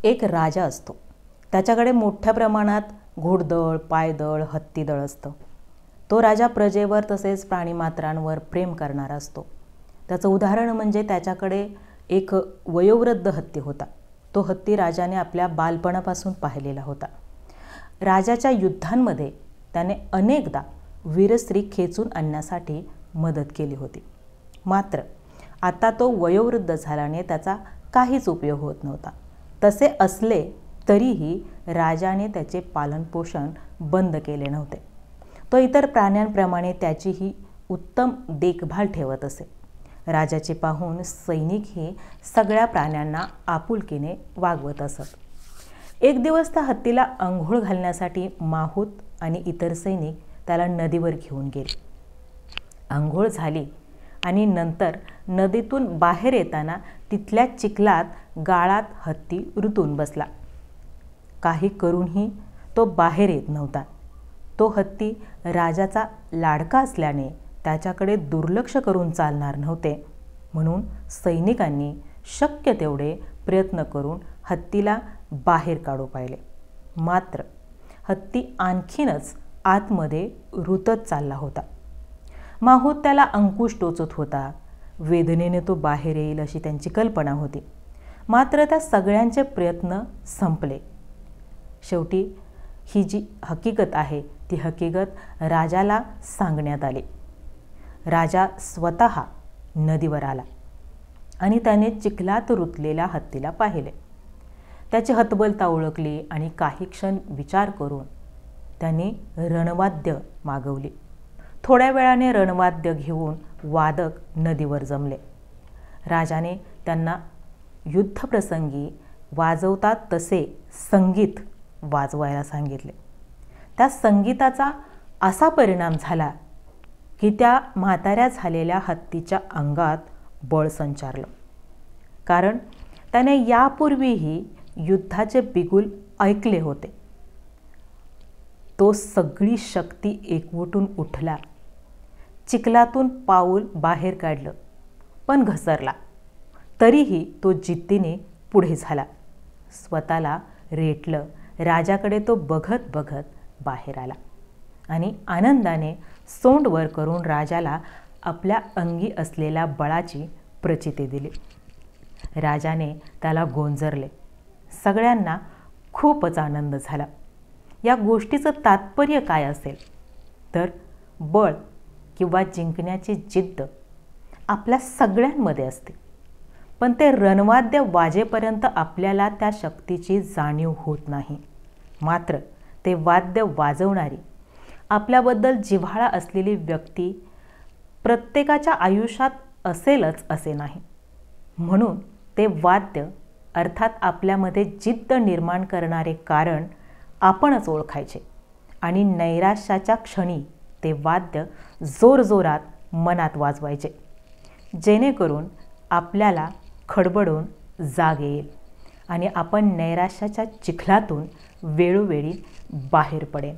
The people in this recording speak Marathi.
एक राजा असतो. त्याच्याकडे मोठ्या प्रमाणात घोडदळ, पायदळ, हत्तीदळ असतं. तो राजा प्रजेवर तसेच प्राणीमात्रांवर प्रेम करणारा असतो. त्याचं उदाहरण म्हणजे त्याच्याकडे एक वयोवृद्ध हत्ती होता. तो हत्ती राजाने आपल्या बालपणापासून पाहिलेला होता. राजाच्या युद्धांमध्ये त्याने अनेकदा वीरस्त्री खेचून आणण्यासाठी मदत केली होती. मात्र आता तो वयोवृद्ध झाल्याने त्याचा काहीच उपयोग होत नव्हता. तसे असले तरीही राजाने त्याचे पालनपोषण बंद केले नव्हते. तो इतर प्राण्यांप्रमाणे त्याचीही उत्तम देखभाल ठेवत असे. राजाचे पाहून सैनिकही सगळ्या प्राण्यांना आपुलकीने वागवत असत. एक दिवस त्या हत्तीला अंघोळ घालण्यासाठी माहूत आणि इतर सैनिक त्याला नदीवर घेऊन गेले. अंघोळ झाली आणि नंतर नदीतून बाहेर येताना तिथल्या चिखलात गाळात हत्ती रुतून बसला. काही करूनही तो बाहेर येत नव्हता. तो हत्ती राजाचा लाडका असल्याने त्याच्याकडे दुर्लक्ष करून चालणार नव्हते, म्हणून सैनिकांनी शक्य तेवढे प्रयत्न करून हत्तीला बाहेर काढू पाहिले. मात्र हत्ती आणखीनच आतमध्ये रुतत चालला होता. माहूत त्याला अंकुश टोचत होता. वेदनेने तो बाहेर येईल अशी त्यांची कल्पना होती. मात्र त्या सगळ्यांचे प्रयत्न संपले. शेवटी ही जी हकीकत आहे ती हकीकत राजाला सांगण्यात आली. राजा स्वतः नदीवर आला आणि त्याने चिखलात रुतलेल्या हत्तीला पाहिले. त्याची हतबलता ओळखली आणि काही क्षण विचार करून त्याने रणवाद्य मागवली. थोड्या वेळाने रणवाद्य घेऊन वादक नदीवर जमले. राजाने त्यांना युद्धप्रसंगी वाजवतात तसे संगीत वाजवायला सांगितले. त्या संगीताचा असा परिणाम झाला की त्या म्हाताऱ्या झालेल्या हत्तीच्या अंगात बळ संचारलं. कारण त्याने यापूर्वीही युद्धाचे बिगुल ऐकले होते. तो सगळी शक्ती एकवटून उठला. चिखलातून पाऊल बाहेर काढलं, पण घसरला. तरीही तो जिद्दीने पुढे झाला. स्वतःला रेटलं. राजाकडे तो बघत बघत बाहेर आला आणि आनंदाने सोंड वर करून राजाला आपल्या अंगी असलेल्या बळाची प्रचिती दिली. राजाने त्याला गोंजरले. सगळ्यांना खूपच आनंद झाला. या गोष्टीचं तात्पर्य काय असेल तर बळ किंवा जिंकण्याची जिद्द आपल्या सगळ्यांमध्ये असते, पण ते रणवाद्य वाजेपर्यंत आपल्याला त्या शक्तीची जाणीव होत नाही. मात्र ते वाद्य वाजवणारी, आपल्याबद्दल जिव्हाळा असलेली व्यक्ती प्रत्येकाच्या आयुष्यात असेलच असे नाही. म्हणून ते वाद्य अर्थात आपल्यामध्ये जिद्द निर्माण करणारे कारण आपणच ओळखायचे आणि नैराश्याच्या क्षणी ते वाद्य जोरजोरात मनात वाजवायचे, जेणेकरून आपल्याला खडबडून जाग येईल आणि आपण नैराश्याच्या चिखलातून वेळोवेळी बाहेर पडेल.